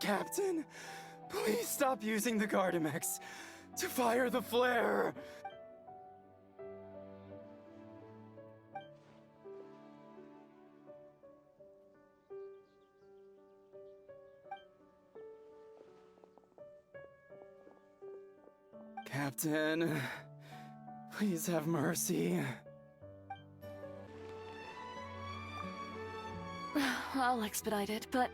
Captain, please stop using the Gardamex to fire the flare. Captain, please have mercy. I'll expedite it, but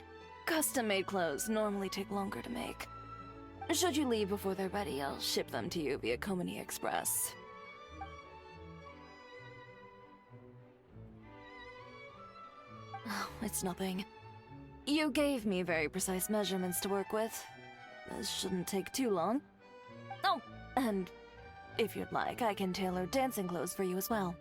custom-made clothes normally take longer to make. Should you leave before they're ready, I'll ship them to you via Komini Express. Oh, it's nothing. You gave me very precise measurements to work with. This shouldn't take too long. Oh, and if you'd like, I can tailor dancing clothes for you as well.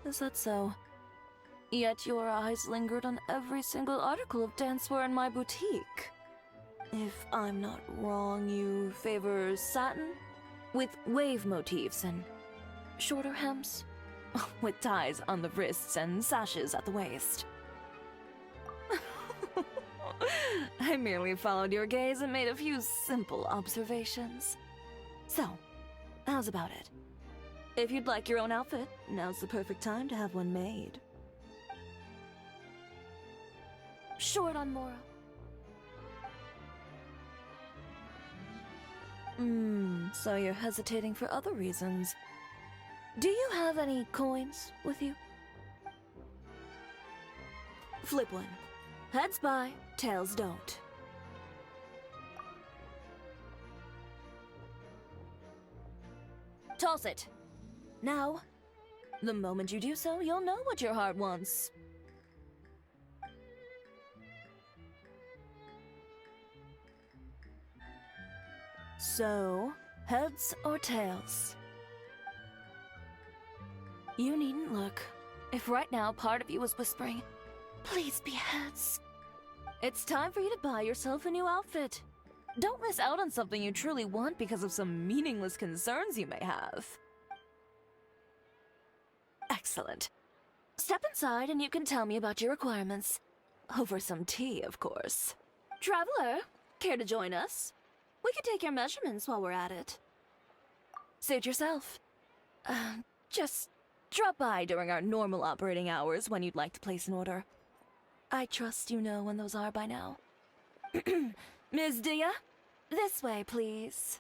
Is that so? Yet your eyes lingered on every single article of dancewear in my boutique. If I'm not wrong, you favor satin? With wave motifs and shorter hems? With ties on the wrists and sashes at the waist. I merely followed your gaze and made a few simple observations. So, how's about it? If you'd like your own outfit, now's the perfect time to have one made. Short on Mora. So you're hesitating for other reasons. Do you have any coins with you? Flip one. Heads buy, tails don't. Toss it. Now, the moment you do so, you'll know what your heart wants. So, heads or tails? You needn't look. If right now part of you was whispering, please be heads. It's time for you to buy yourself a new outfit. Don't miss out on something you truly want because of some meaningless concerns you may have. Excellent. Step inside and you can tell me about your requirements. Over some tea, of course. Traveler, care to join us? We could take your measurements while we're at it. Suit yourself. Just drop by during our normal operating hours when you'd like to place an order. I trust you know when those are by now. Ms. Dia, this way, please.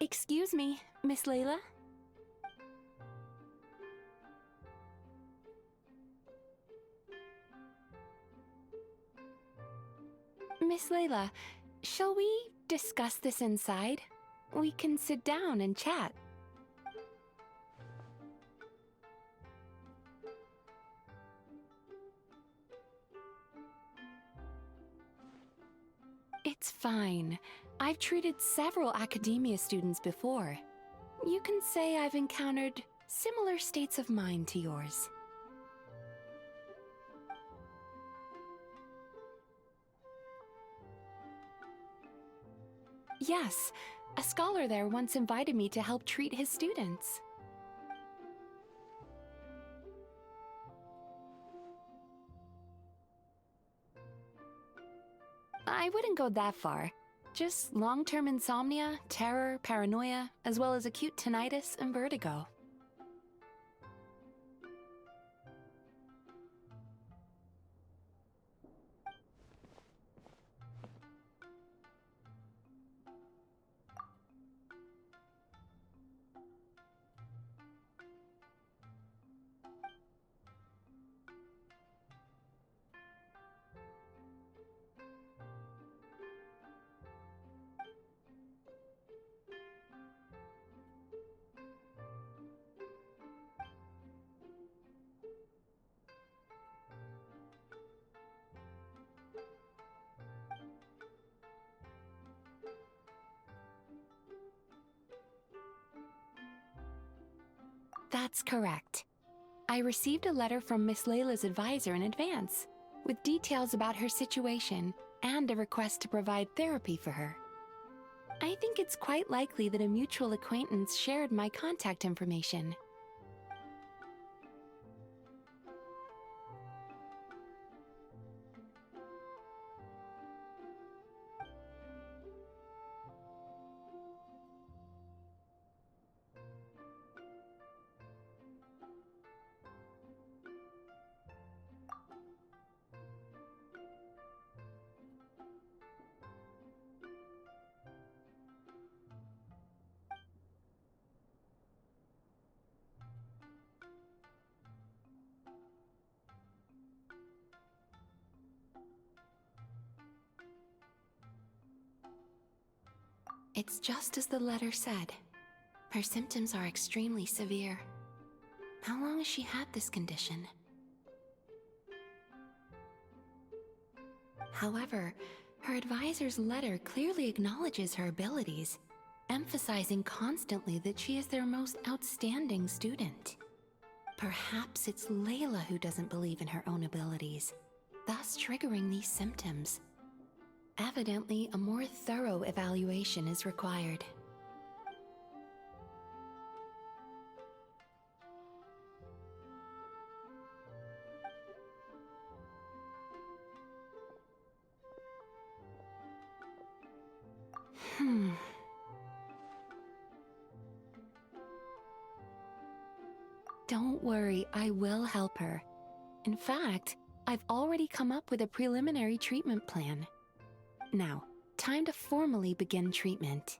Excuse me, Miss Layla? Miss Layla, shall we discuss this inside? We can sit down and chat. It's fine. I've treated several academia students before. You can say I've encountered similar states of mind to yours. Yes, a scholar there once invited me to help treat his students. I wouldn't go that far. Just long-term insomnia, terror, paranoia, as well as acute tinnitus and vertigo. That's correct. I received a letter from Miss Layla's advisor in advance, with details about her situation and a request to provide therapy for her. I think it's quite likely that a mutual acquaintance shared my contact information. It's just as the letter said. Her symptoms are extremely severe. How long has she had this condition? However, her advisor's letter clearly acknowledges her abilities, emphasizing constantly that she is their most outstanding student. Perhaps it's Layla who doesn't believe in her own abilities, thus triggering these symptoms. Evidently, a more thorough evaluation is required. Don't worry, I will help her. In fact, I've already come up with a preliminary treatment plan. Now, time to formally begin treatment.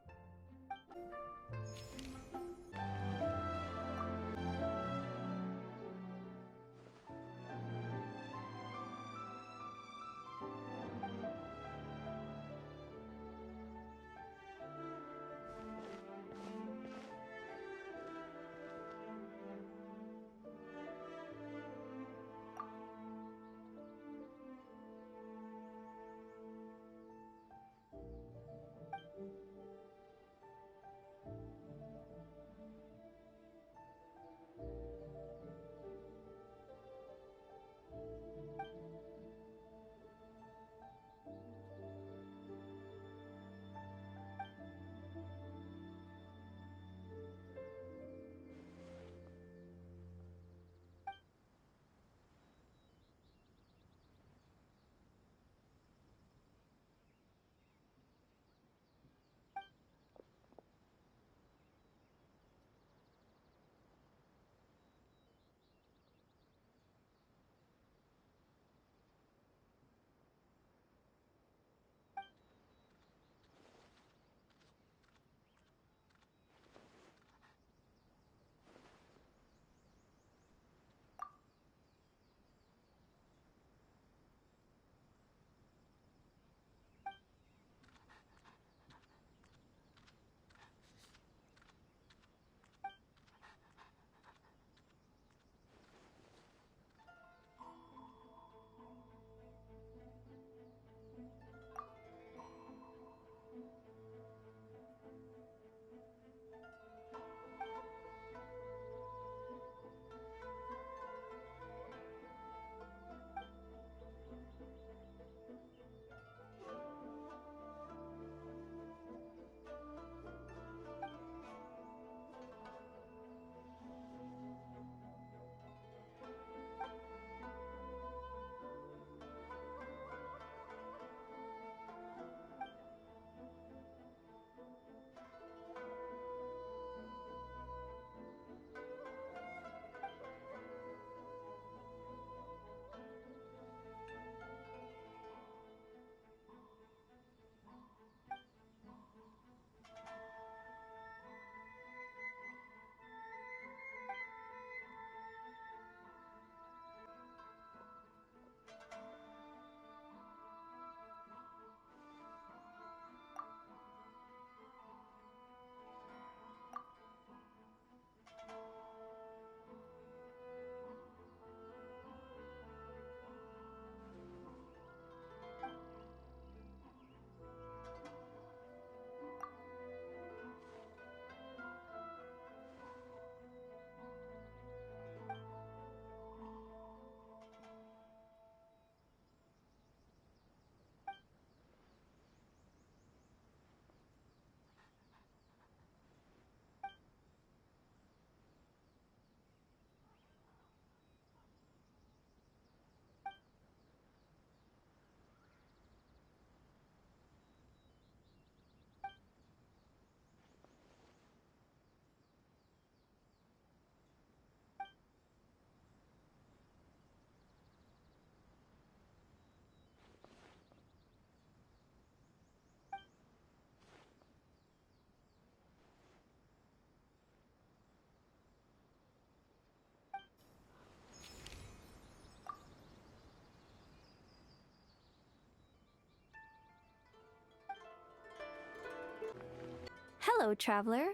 Hello, traveler.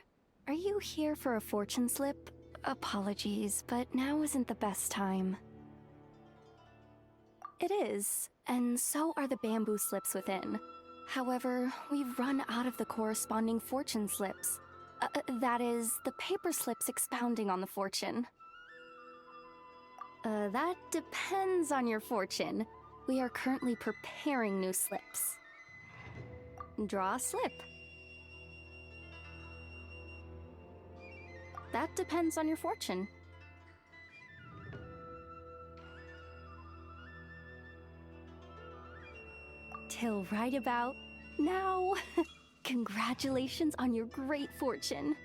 Are you here for a fortune slip? Apologies, but now isn't the best time. It is, and so are the bamboo slips within. However, we've run out of the corresponding fortune slips. That is, the paper slips expounding on the fortune. That depends on your fortune. We are currently preparing new slips. Draw a slip. That depends on your fortune. Till right about now. Congratulations on your great fortune.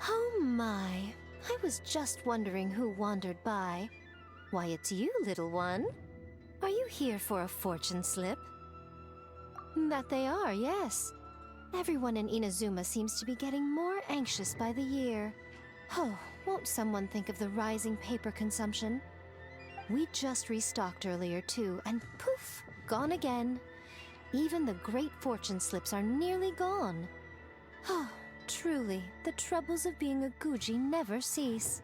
Oh my, I was just wondering who wandered by. Why, it's you, little one. Are you here for a fortune slip? That they are, yes. Everyone in Inazuma seems to be getting more anxious by the year. Oh, won't someone think of the rising paper consumption? We just restocked earlier too, and poof, gone again. Even the great fortune slips are nearly gone. Oh, truly, the troubles of being a Guji never cease.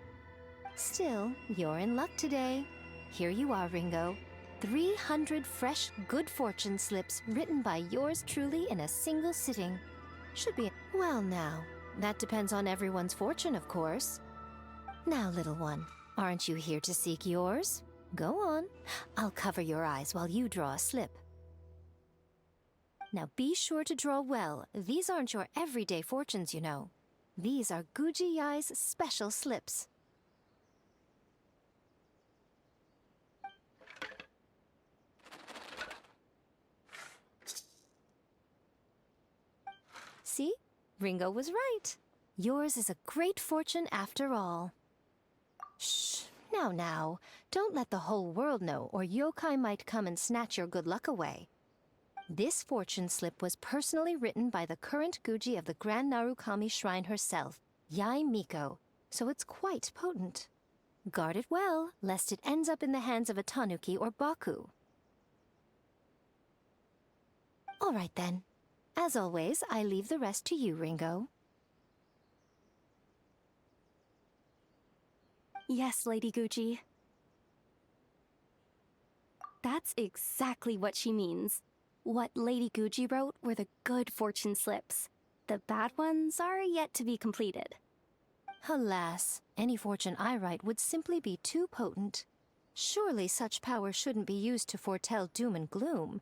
Still, you're in luck today. Here you are, Ringo. 300 fresh good fortune slips written by yours truly in a single sitting. Should be... Well now, that depends on everyone's fortune, of course. Now, little one, aren't you here to seek yours? Go on. I'll cover your eyes while you draw a slip. Now be sure to draw well. These aren't your everyday fortunes, you know. These are Guji Yai's special slips. See? Ringo was right. Yours is a great fortune after all. Shh. Now. Don't let the whole world know, or yokai might come and snatch your good luck away. This fortune slip was personally written by the current Guji of the Grand Narukami Shrine herself, Yai Miko, so it's quite potent. Guard it well, lest it ends up in the hands of a tanuki or baku. All right then. As always, I leave the rest to you, Ringo. Yes, Lady Guji. That's exactly what she means. What Lady Guji wrote were the good fortune slips. The bad ones are yet to be completed. Alas, any fortune I write would simply be too potent. Surely such power shouldn't be used to foretell doom and gloom.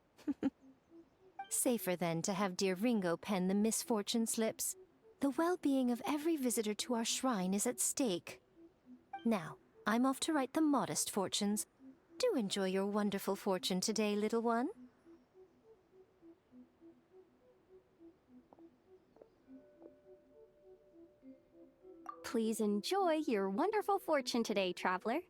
Safer then to have dear Ringo pen the misfortune slips. The well-being of every visitor to our shrine is at stake. Now, I'm off to write the modest fortunes. Do enjoy your wonderful fortune today, little one. Please enjoy your wonderful fortune today, traveler.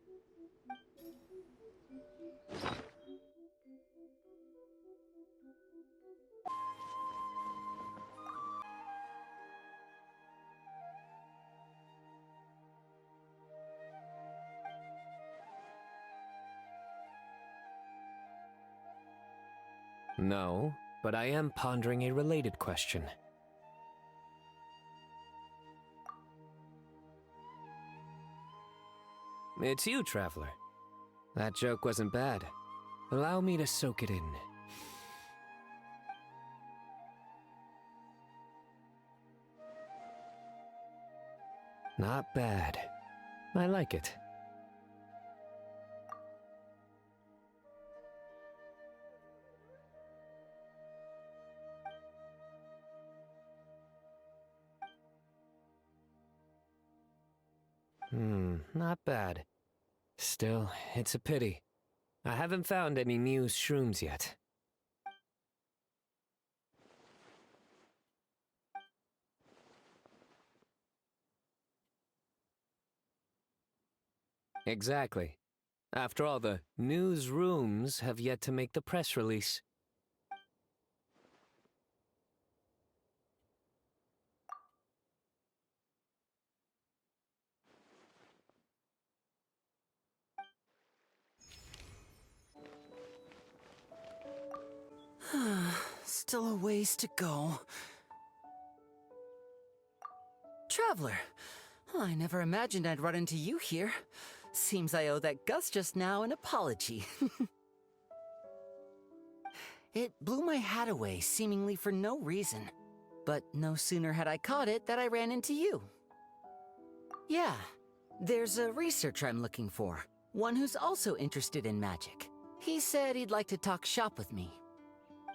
No, but I am pondering a related question. It's you, traveler. That joke wasn't bad. Allow me to soak it in. Not bad. I like it. Not bad. Still, it's a pity. I haven't found any new shrooms yet. Exactly. After all, the newsrooms have yet to make the press release. Still a ways to go. Traveler. I never imagined I'd run into you here. Seems I owe that Gus just now an apology. It blew my hat away, seemingly for no reason. But no sooner had I caught it that I ran into you. Yeah, there's a researcher I'm looking for. One who's also interested in magic. He said he'd like to talk shop with me.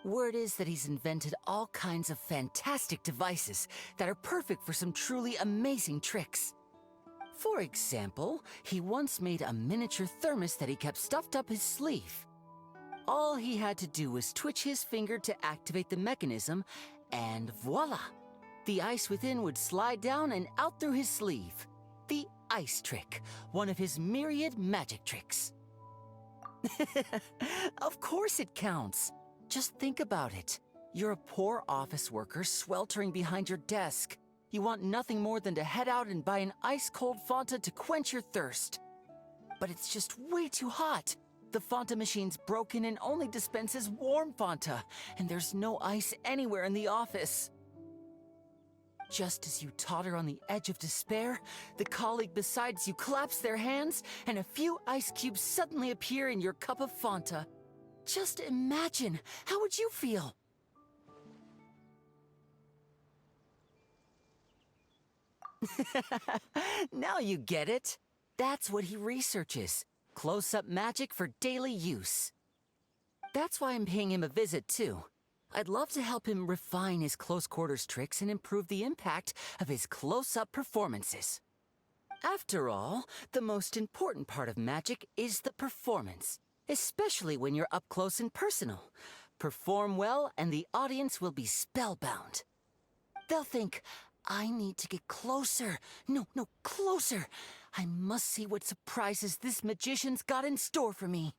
Word is that he's invented all kinds of fantastic devices that are perfect for some truly amazing tricks. For example, he once made a miniature thermos that he kept stuffed up his sleeve. All he had to do was twitch his finger to activate the mechanism, and voila! The ice within would slide down and out through his sleeve. The ice trick, one of his myriad magic tricks. Of course it counts. Just think about it. You're a poor office worker sweltering behind your desk. You want nothing more than to head out and buy an ice-cold Fanta to quench your thirst. But it's just way too hot. The Fanta machine's broken and only dispenses warm Fanta, and there's no ice anywhere in the office. Just as you totter on the edge of despair, the colleague beside you claps their hands, and a few ice cubes suddenly appear in your cup of Fanta. Just imagine, how would you feel? Now you get it. That's what he researches. Close-up magic for daily use. That's why I'm paying him a visit, too. I'd love to help him refine his close-quarters tricks and improve the impact of his close-up performances. After all, the most important part of magic is the performance, especially when you're up close and personal. Perform well and the audience will be spellbound. They'll think, I need to get closer. No, closer. I must see what surprises this magician's got in store for me.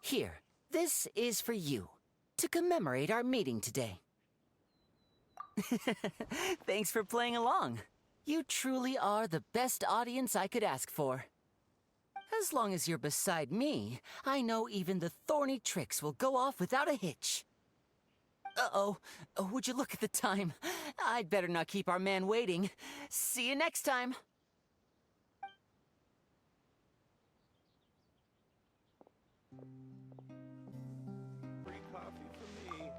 Here, this is for you, to commemorate our meeting today. Thanks for playing along. You truly are the best audience I could ask for. As long as you're beside me, I know even the thorny tricks will go off without a hitch. Uh-oh. Would you look at the time? I'd better not keep our man waiting. See you next time. Free coffee for me.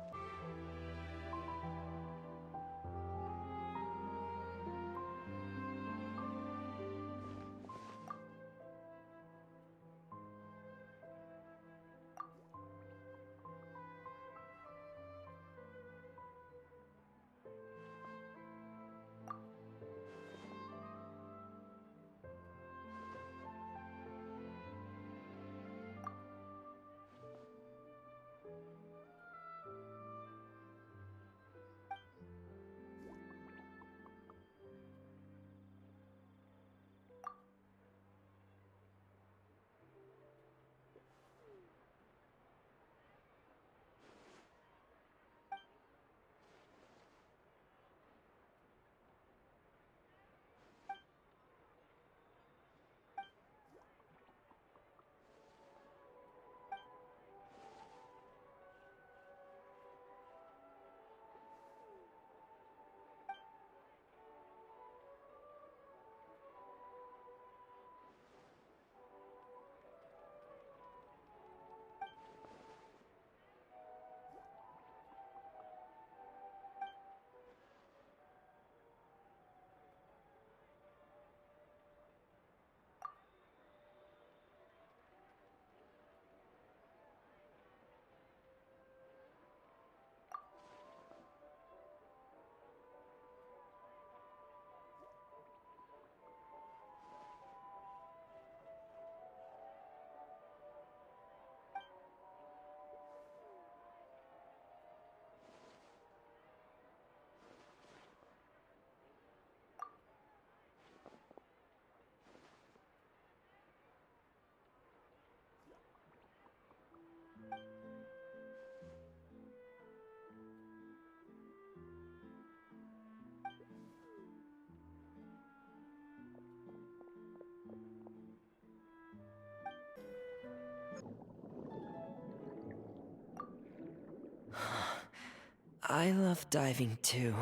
I love diving too.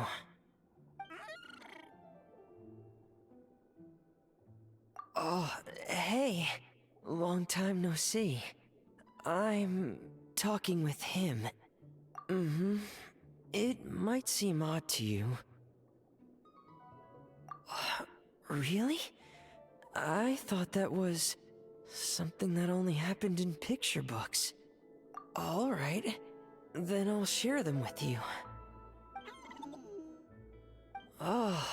Oh, hey. Long time no see. I'm talking with him. Mm-hmm. It might seem odd to you. Really? I thought that was something that only happened in picture books. Alright, then I'll share them with you. Oh,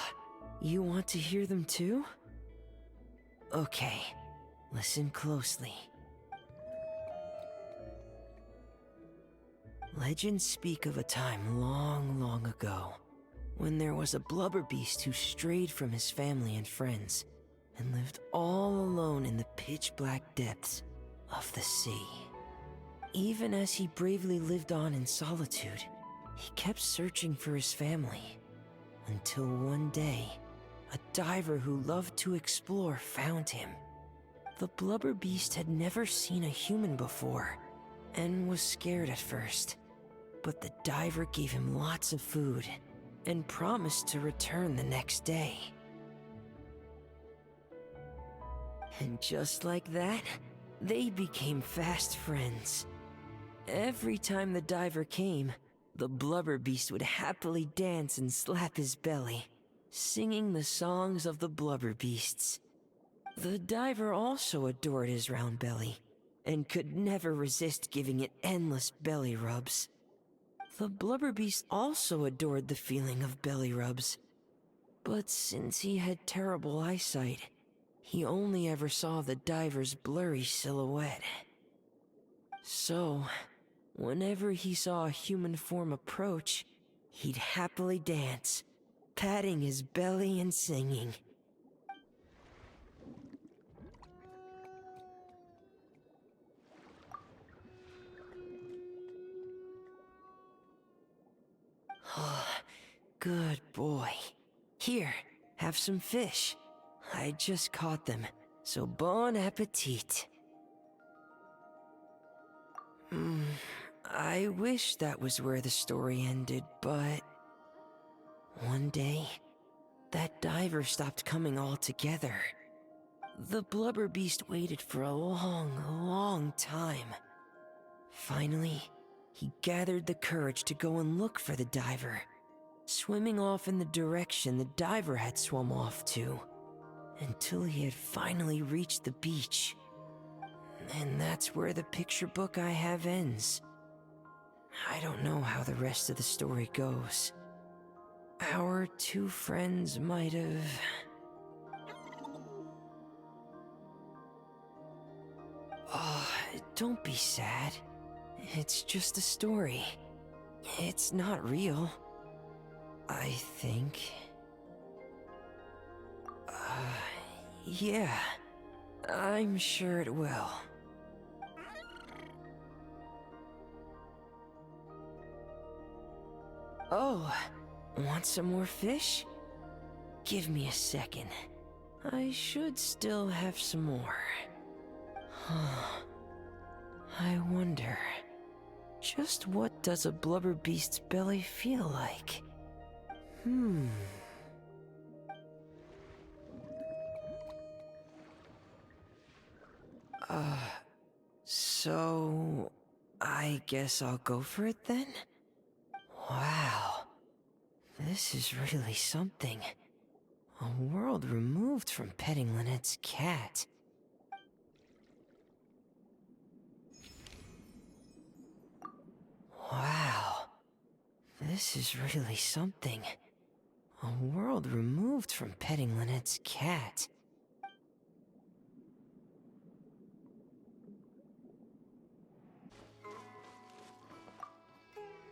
you want to hear them too? Okay, listen closely. Legends speak of a time long, long ago, when there was a blubber beast who strayed from his family and friends, and lived all alone in the pitch-black depths of the sea. Even as he bravely lived on in solitude, he kept searching for his family, until one day, a diver who loved to explore found him. The blubber beast had never seen a human before, and was scared at first. But the diver gave him lots of food, and promised to return the next day. And just like that, they became fast friends. Every time the diver came, the blubber beast would happily dance and slap his belly, singing the songs of the blubber beasts. The diver also adored his round belly, and could never resist giving it endless belly rubs. The blubber beast also adored the feeling of belly rubs, but since he had terrible eyesight, he only ever saw the diver's blurry silhouette. So, whenever he saw a human form approach, he'd happily dance, patting his belly and singing. Good boy. Here, have some fish. I just caught them, so bon appetit. I wish that was where the story ended, but... one day, that diver stopped coming altogether. The blubber beast waited for a long, long time. Finally, he gathered the courage to go and look for the diver, swimming off in the direction the diver had swum off to, until he had finally reached the beach. And that's where the picture book I have ends. I don't know how the rest of the story goes. Our two friends might have... Oh, don't be sad. It's just a story. It's not real. I think... yeah. I'm sure it will. Oh, want some more fish? Give me a second. I should still have some more. I wonder, just what does a blubber beast's belly feel like? So... I guess I'll go for it then? Wow. This is really something. A world removed from petting Lynette's cat. Wow. This is really something. A world removed from petting Lynette's cat.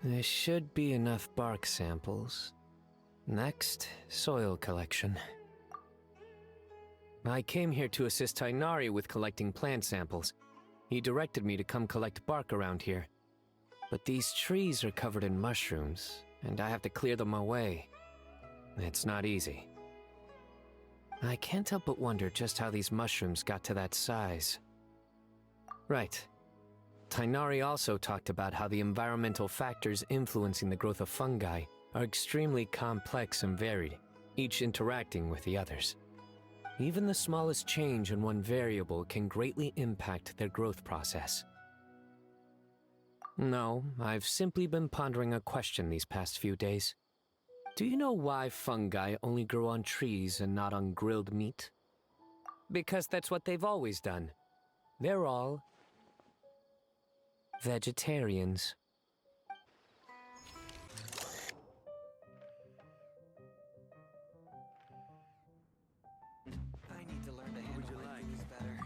There should be enough bark samples. Next, soil collection. I came here to assist Tainari with collecting plant samples. He directed me to come collect bark around here. But these trees are covered in mushrooms, and I have to clear them away. It's not easy. I can't help but wonder just how these mushrooms got to that size. Right. Tainari also talked about how the environmental factors influencing the growth of fungi are extremely complex and varied, each interacting with the others. Even the smallest change in one variable can greatly impact their growth process. No, I've simply been pondering a question these past few days. Do you know why fungi only grow on trees and not on grilled meat? Because that's what they've always done. They're all vegetarians. I need to learn to handle my booze better.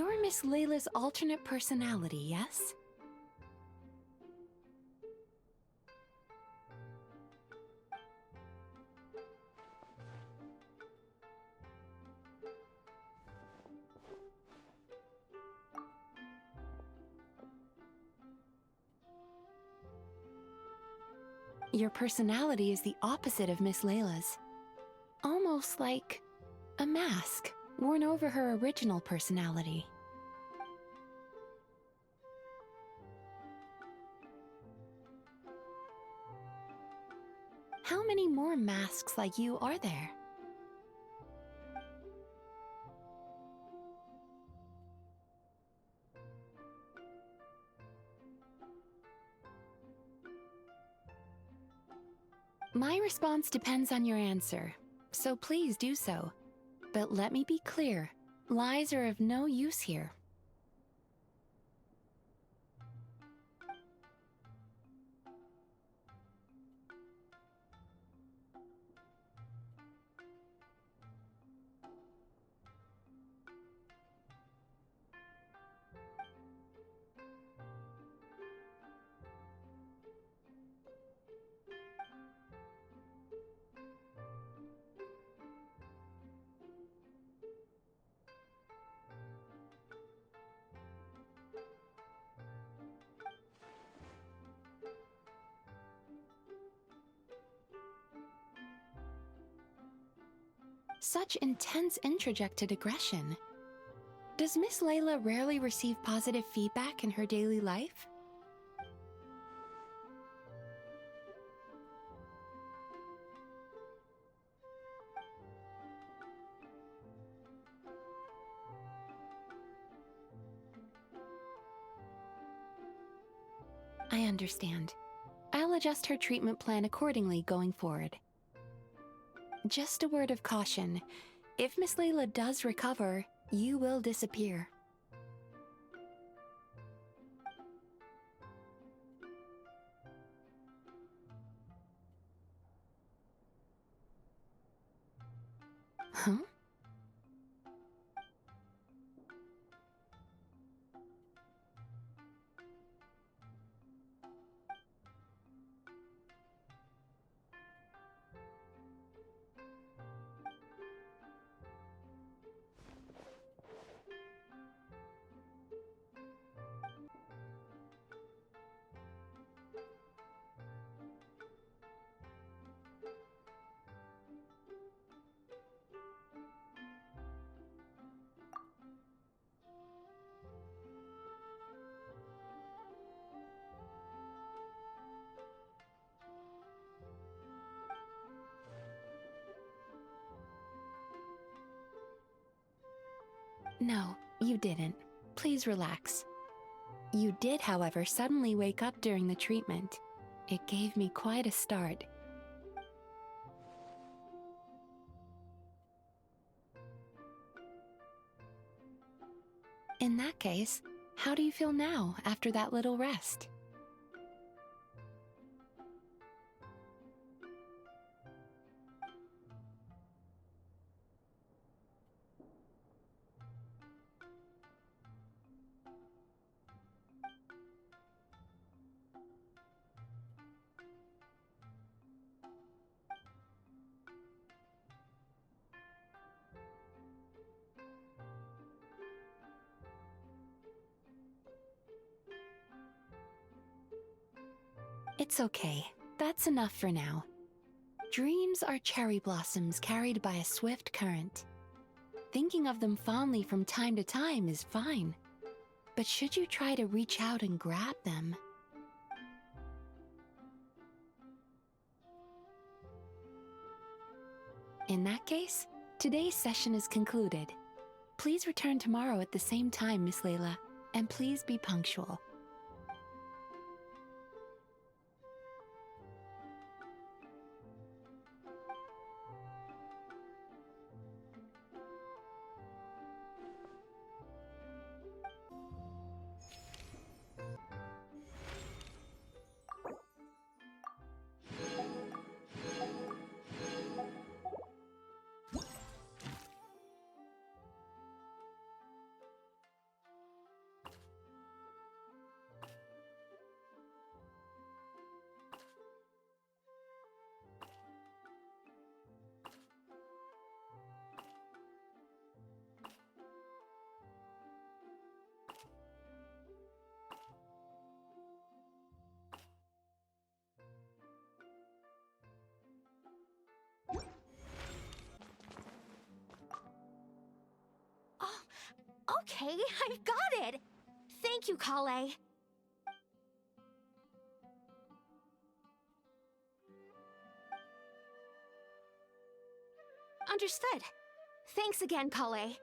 You're Miss Layla's alternate personality, yes? Your personality is the opposite of Miss Layla's. Almost like a mask worn over her original personality. How many more masks like you are there? My response depends on your answer, so please do so. But let me be clear, lies are of no use here. Such intense introjected aggression. Does Miss Layla rarely receive positive feedback in her daily life? I understand. I'll adjust her treatment plan accordingly going forward. Just a word of caution. If Miss Layla does recover, you will disappear. Huh? No, you didn't. Please relax. You did, however, suddenly wake up during the treatment. It gave me quite a start. In that case, how do you feel now after that little rest? It's okay. That's enough for now. Dreams are cherry blossoms carried by a swift current. Thinking of them fondly from time to time is fine. But should you try to reach out and grab them, in that case, today's session is concluded. Please return tomorrow at the same time, Miss Layla, and please be punctual. Okay, I've got it! Thank you, Kale. Understood. Thanks again, Kale.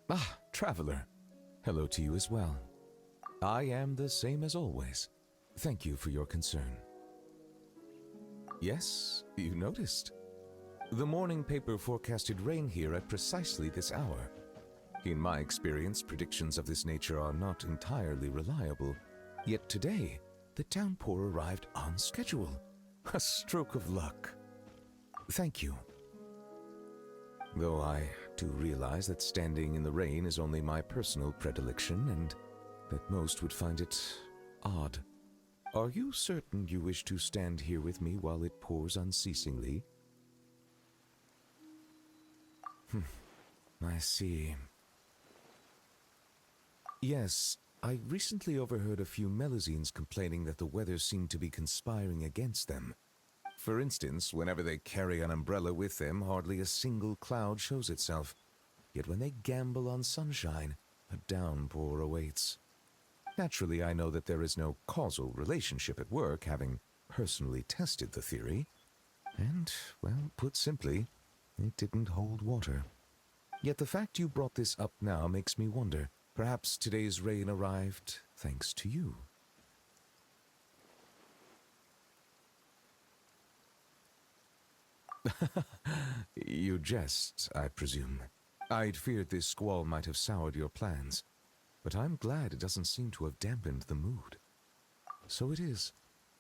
Ah, traveler. Hello to you as well. I am the same as always. Thank you for your concern. Yes, you noticed. The morning paper forecasted rain here at precisely this hour. In my experience, predictions of this nature are not entirely reliable. Yet today, the downpour arrived on schedule. A stroke of luck. Thank you. Though I do realize that standing in the rain is only my personal predilection and that most would find it odd. Are you certain you wish to stand here with me while it pours unceasingly? I see. Yes, I recently overheard a few Melusines complaining that the weather seemed to be conspiring against them. For instance, whenever they carry an umbrella with them, hardly a single cloud shows itself. Yet when they gamble on sunshine, a downpour awaits. Naturally, I know that there is no causal relationship at work, having personally tested the theory. And, well, put simply, it didn't hold water. Yet the fact you brought this up now makes me wonder. Perhaps today's rain arrived thanks to you. You jest, I presume. I'd feared this squall might have soured your plans, but I'm glad it doesn't seem to have dampened the mood. So it is.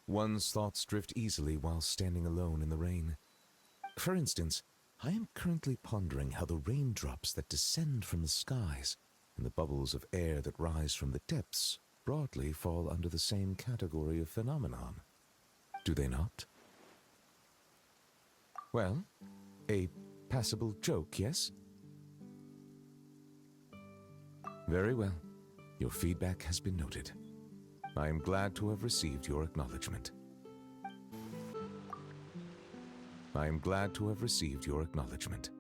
One's thoughts drift easily while standing alone in the rain. For instance, I am currently pondering how the raindrops that descend from the skies and the bubbles of air that rise from the depths broadly fall under the same category of phenomenon. Do they not? Well, a passable joke, yes? Very well. Your feedback has been noted. I am glad to have received your acknowledgement. I am glad to have received your acknowledgement.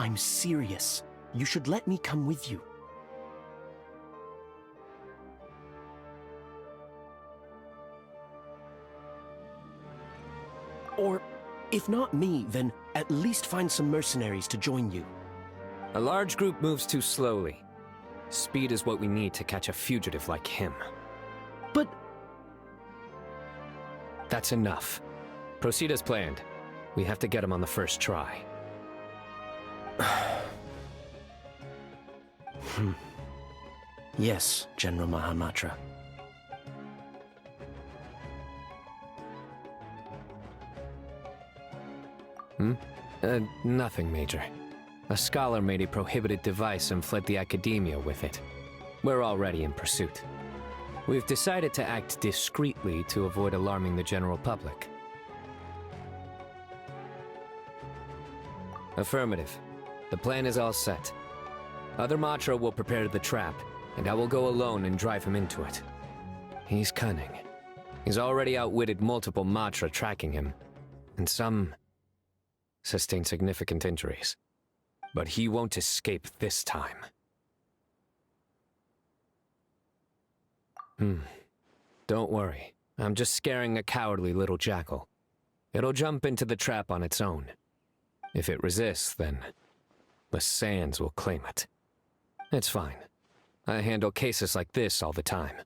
I'm serious. You should let me come with you. Or, if not me, then at least find some mercenaries to join you. A large group moves too slowly. Speed is what we need to catch a fugitive like him. But... That's enough. Proceed as planned. We have to get him on the first try. Yes, General Mahamatra. Nothing, Major. A scholar made a prohibited device and fled the academia with it. We're already in pursuit. We've decided to act discreetly to avoid alarming the general public. Affirmative. The plan is all set. Other Matra will prepare the trap, and I will go alone and drive him into it. He's cunning. He's already outwitted multiple Matra tracking him, and some sustain significant injuries. But he won't escape this time. Don't worry. I'm just scaring a cowardly little jackal. It'll jump into the trap on its own. If it resists, then the sands will claim it. It's fine. I handle cases like this all the time.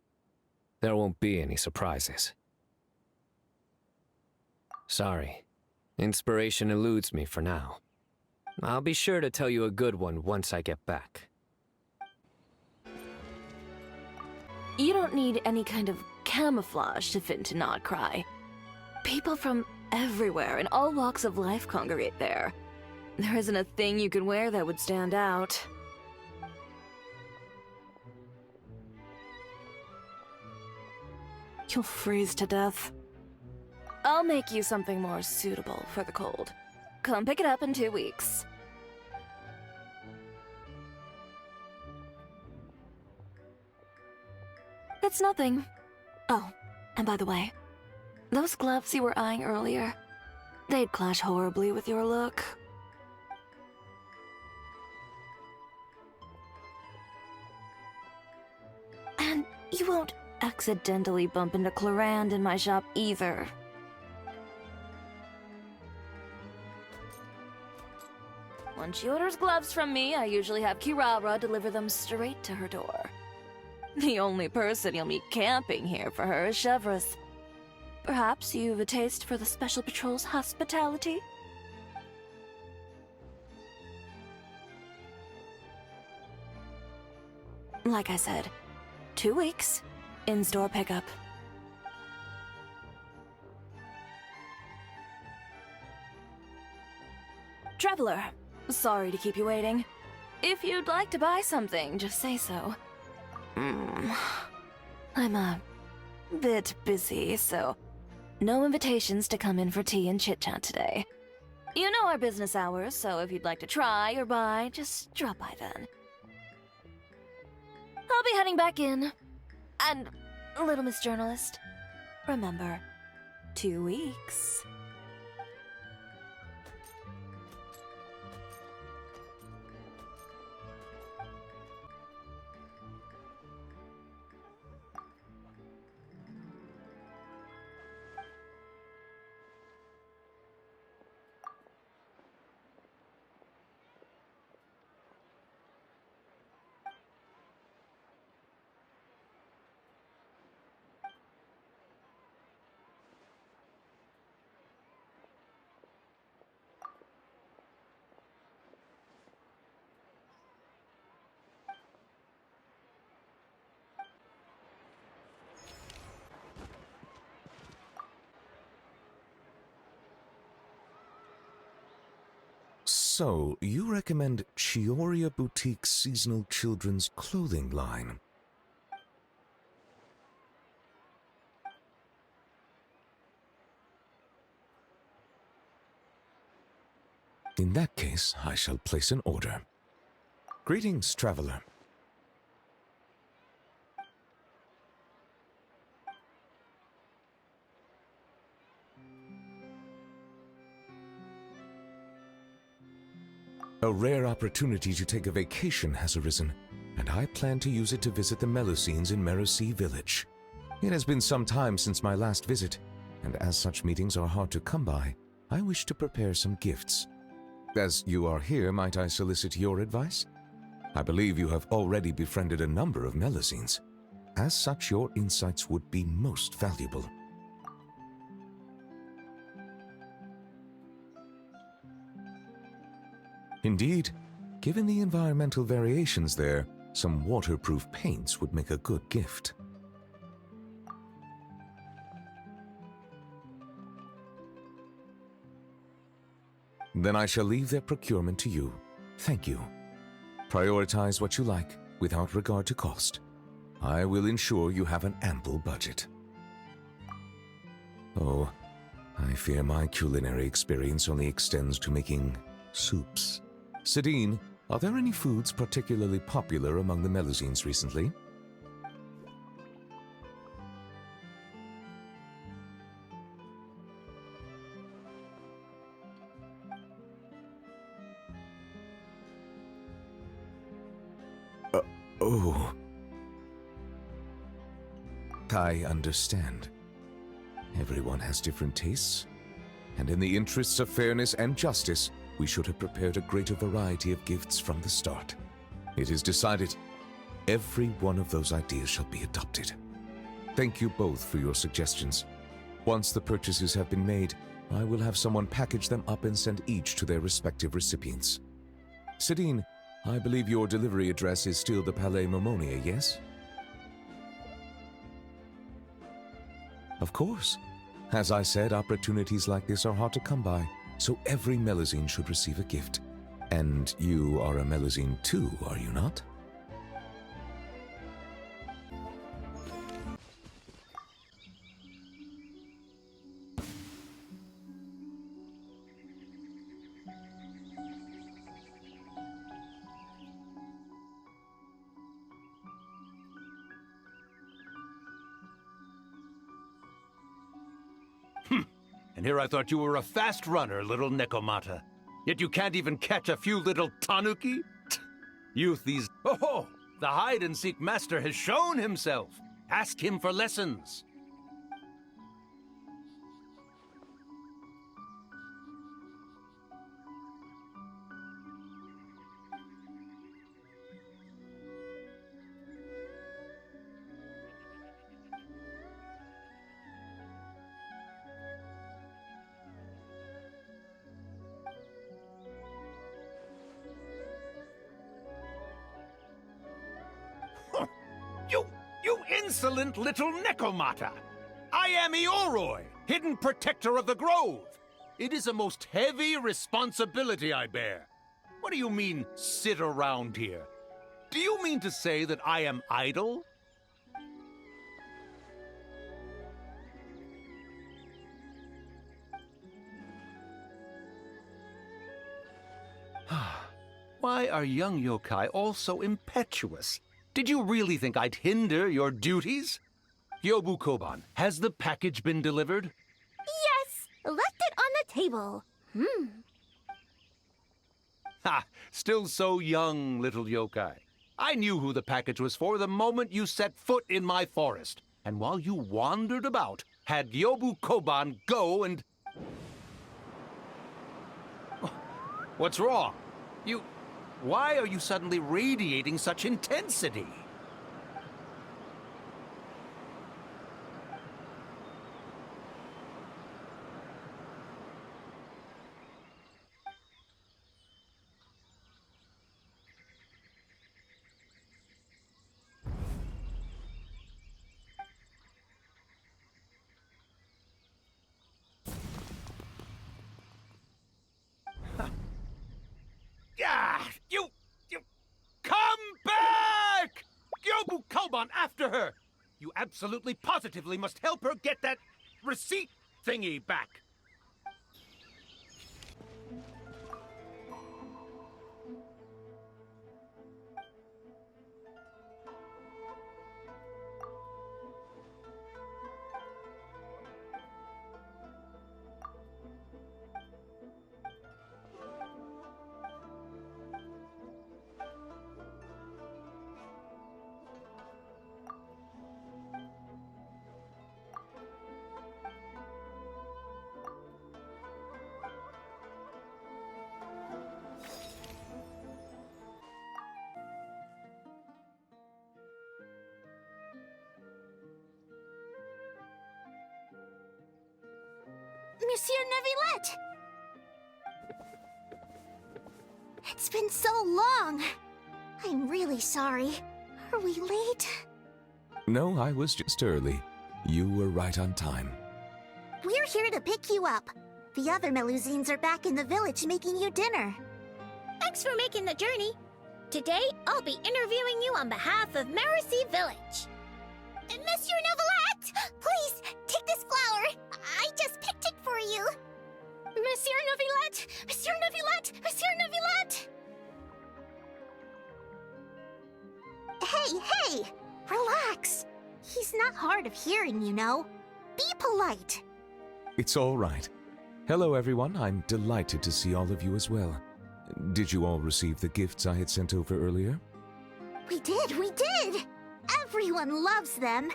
There won't be any surprises. Sorry. Inspiration eludes me for now. I'll be sure to tell you a good one once I get back. You don't need any kind of camouflage to fit into Nodcry. People from everywhere in all walks of life congregate there. There isn't a thing you could wear that would stand out. You'll freeze to death. I'll make you something more suitable for the cold. Come pick it up in 2 weeks. It's nothing. Oh, and by the way, those gloves you were eyeing earlier, they'd clash horribly with your look. And you won't accidentally bump into Clarand in my shop either. When she orders gloves from me, I usually have Kirara deliver them straight to her door. The only person you'll meet camping here for her is Chevreuse. Perhaps you've a taste for the Special Patrol's hospitality? Like I said, 2 weeks, in-store pickup. Traveler, sorry to keep you waiting. If you'd like to buy something, just say so. I'm a bit busy, so no invitations to come in for tea and chit-chat today. You know our business hours, so if you'd like to try or buy, just drop by then. I'll be heading back in. And, little Miss Journalist, remember, 2 weeks. So, you recommend Chioria Boutique's seasonal children's clothing line? In that case, I shall place an order. Greetings, traveler. A rare opportunity to take a vacation has arisen, and I plan to use it to visit the Melusines in Merosea Village. It has been some time since my last visit, and as such meetings are hard to come by, I wish to prepare some gifts. As you are here, might I solicit your advice? I believe you have already befriended a number of Melusines. As such, your insights would be most valuable. Indeed, given the environmental variations there, some waterproof paints would make a good gift. Then I shall leave their procurement to you. Thank you. Prioritize what you like, without regard to cost. I will ensure you have an ample budget. Oh, I fear my culinary experience only extends to making soups. Sidine, are there any foods particularly popular among the Melusines recently? Oh. I understand. Everyone has different tastes, and in the interests of fairness and justice, we should have prepared a greater variety of gifts from the start. It is decided. Every one of those ideas shall be adopted. Thank you both for your suggestions. Once the purchases have been made, I will have someone package them up and send each to their respective recipients. Sidine, I believe your delivery address is still the Palais Momonia, yes? Of course. As I said, opportunities like this are hard to come by, so every Melusine should receive a gift. And you are a Melusine too, are you not? And here I thought you were a fast runner, little Nekomata. Yet you can't even catch a few little tanuki? Youth these... Oh! The hide-and-seek master has shown himself! Ask him for lessons! You insolent little Nekomata! I am Ioroi, hidden protector of the grove. It is a most heavy responsibility I bear. What do you mean, sit around here? Do you mean to say that I am idle? Why are young yokai all so impetuous? Did you really think I'd hinder your duties? Yobu Koban, has the package been delivered? Yes! Left it on the table. Ha! Still so young, little yokai. I knew who the package was for the moment you set foot in my forest. And while you wandered about, had Yobu Koban go and... What's wrong? Why are you suddenly radiating such intensity? You come back! Yobu Koban, after her! You absolutely positively must help her get that receipt thingy back. Monsieur Neuvillette! It's been so long. I'm really sorry. Are we late? No, I was just early. You were right on time. We're here to pick you up. The other Melusines are back in the village making you dinner. Thanks for making the journey. Today, I'll be interviewing you on behalf of Mercy Village. Monsieur Neuvillette! Please, take this flower. I just picked it for you. Monsieur Neuvillette! Monsieur Neuvillette! Monsieur Neuvillette! Hey! Relax. He's not hard of hearing, you know. Be polite. It's all right. Hello, everyone. I'm delighted to see all of you as well. Did you all receive the gifts I had sent over earlier? We did! Everyone loves them.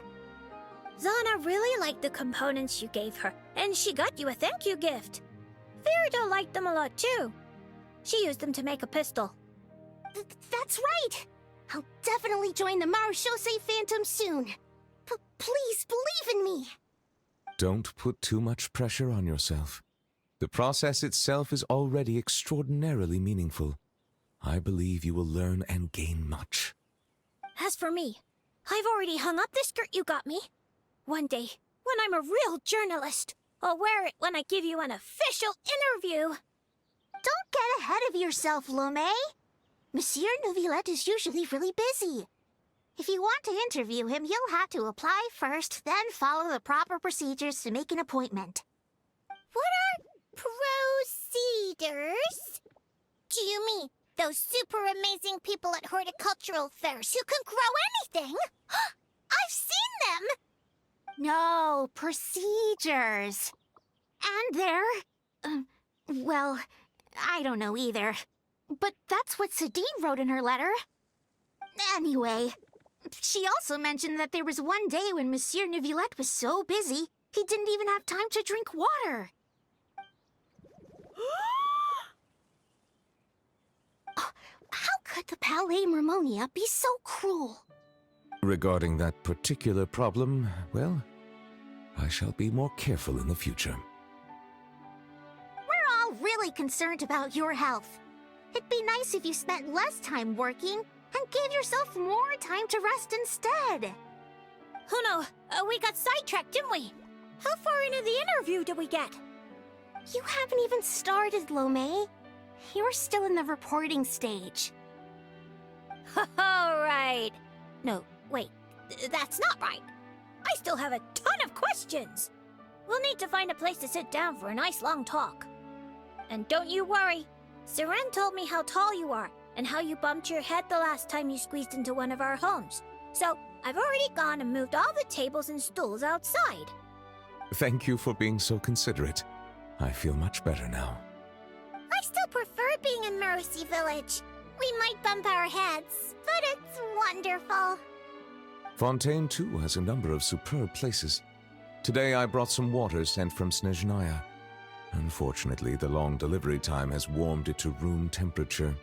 Zana really liked the components you gave her, and she got you a thank you gift. Verida liked them a lot too. She used them to make a pistol. That's right! I'll definitely join the Marechaussee Phantom soon. Please believe in me! Don't put too much pressure on yourself. The process itself is already extraordinarily meaningful. I believe you will learn and gain much. As for me, I've already hung up the skirt you got me. One day, when I'm a real journalist, I'll wear it when I give you an official interview. Don't get ahead of yourself, Lomé. Monsieur Neuvillette is usually really busy. If you want to interview him, you'll have to apply first, then follow the proper procedures to make an appointment. What are procedures? Do you mean those super amazing people at horticultural fairs who can grow anything? I've seen them! No, procedures. And they're... well, I don't know either. But that's what Sadine wrote in her letter. Anyway, she also mentioned that there was one day when Monsieur Neuvillette was so busy, he didn't even have time to drink water. How could the Palais Mermonia be so cruel? Regarding that particular problem, well, I shall be more careful in the future. We're all really concerned about your health. It'd be nice if you spent less time working and gave yourself more time to rest instead. Oh no, we got sidetracked, didn't we? How far into the interview did we get? You haven't even started, Lomé. You're still in the reporting stage. All right. No, wait, that's not right. I still have a ton of questions. We'll need to find a place to sit down for a nice long talk. And don't you worry. Seren told me how tall you are and how you bumped your head the last time you squeezed into one of our homes. So I've already gone and moved all the tables and stools outside. Thank you for being so considerate. I feel much better now. I still prefer being in Mercy Village. We might bump our heads, but it's wonderful. Fontaine, too, has a number of superb places. Today I brought some water sent from Snezhnaya. Unfortunately, the long delivery time has warmed it to room temperature,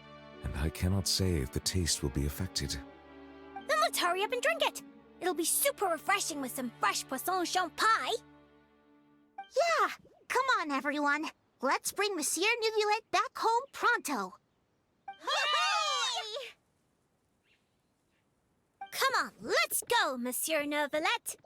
and I cannot say if the taste will be affected. Then let's hurry up and drink it. It'll be super refreshing with some fresh poisson champ pie. Yeah, come on, everyone. Let's bring Monsieur Neuvillette back home pronto. Hooray! Come on, let's go, Monsieur Neuvillette.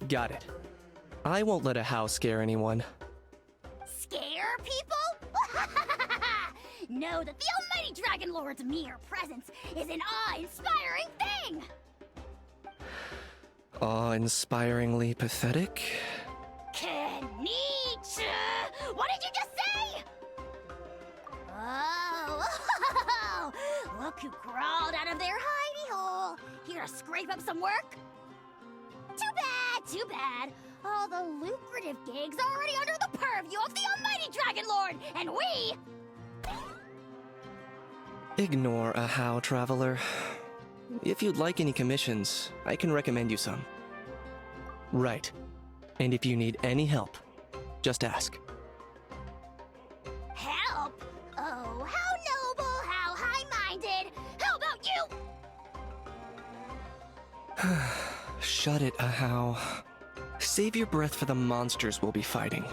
Got it. I won't let a house scare anyone. Scare people? Know that the almighty Dragon Lord's mere presence is an awe-inspiring thing! Awe-inspiringly pathetic? Kenichi! What did you just say? Oh, look who crawled out of their hidey hole. Here to scrape up some work? Too bad, too bad. All the lucrative gigs are already under the purview of the almighty Dragon Lord, and we... Ignore a how, traveler. If you'd like any commissions, I can recommend you some. Right. And if you need any help, just ask. Help? Oh, how noble, how high-minded. How about you? Shut it, Ahau. Save your breath for the monsters we'll be fighting.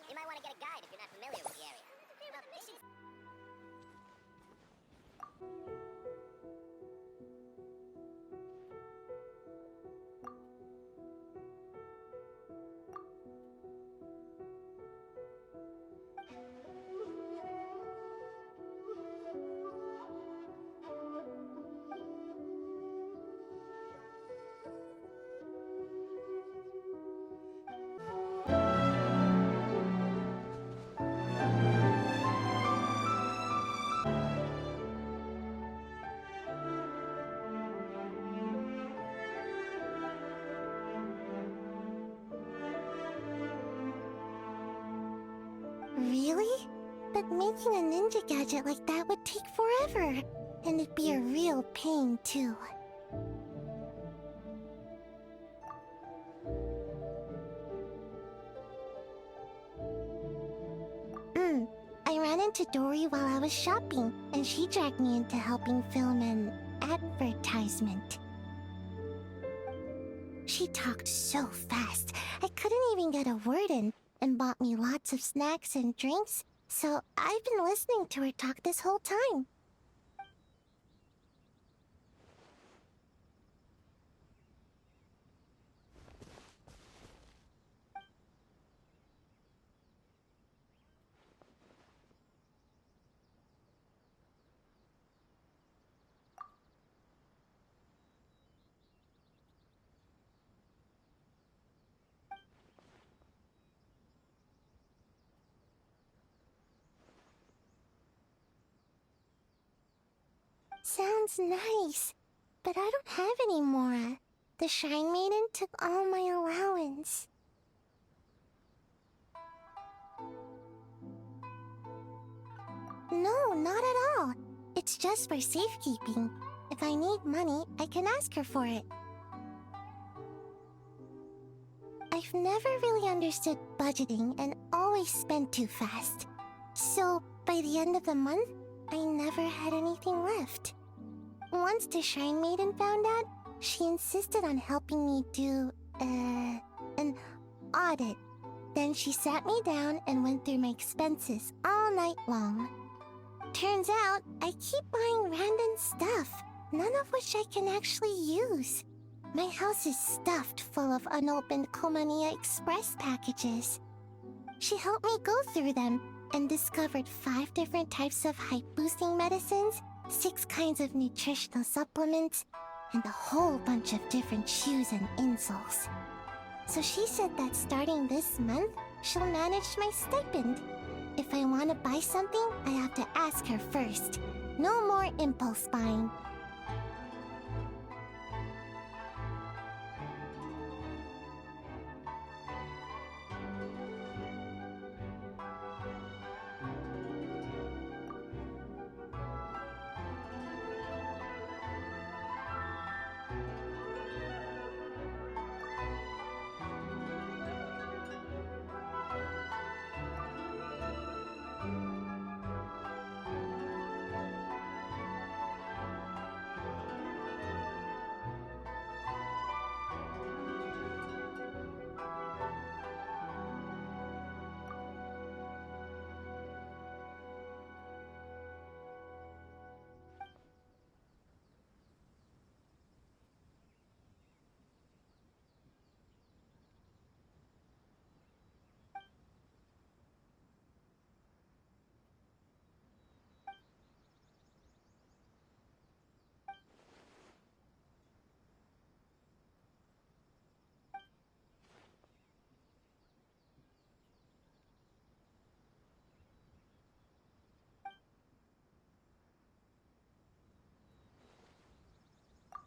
You might want to get a guide if you're not familiar with the area. Really? But making a ninja gadget like that would take forever. And it'd be a real pain, too. I ran into Dory while I was shopping, and she dragged me into helping film an advertisement. She talked so fast, I couldn't even get a word in, and bought me lots of snacks and drinks, so I've been listening to her talk this whole time. Sounds nice, but I don't have any more. The Shrine Maiden took all my allowance. No, not at all. It's just for safekeeping. If I need money, I can ask her for it. I've never really understood budgeting and always spent too fast. So, by the end of the month, I never had anything left. Once the Shrine Maiden found out, she insisted on helping me do, an audit. Then she sat me down and went through my expenses all night long. Turns out, I keep buying random stuff, none of which I can actually use. My house is stuffed full of unopened Komaniya Express packages. She helped me go through them and discovered 5 different types of hype-boosting medicines, 6 kinds of nutritional supplements, and a whole bunch of different shoes and insoles. So she said that starting this month, she'll manage my stipend. If I want to buy something, I have to ask her first. No more impulse buying.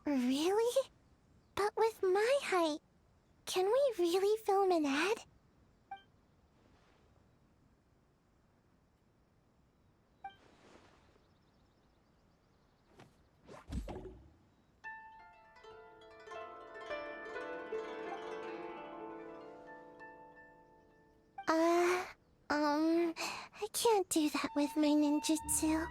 Really? But with my height, can we really film an ad? I can't do that with my ninjutsu.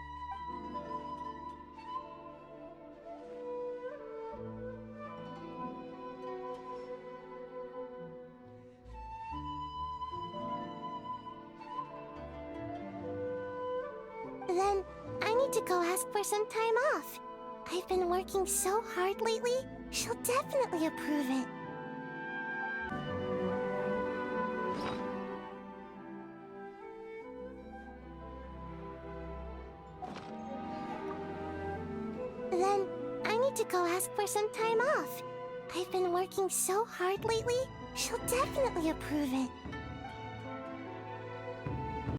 Then I need to go ask for some time off. I've been working so hard lately, she'll definitely approve it. Then I need to go ask for some time off. I've been working so hard lately, she'll definitely approve it.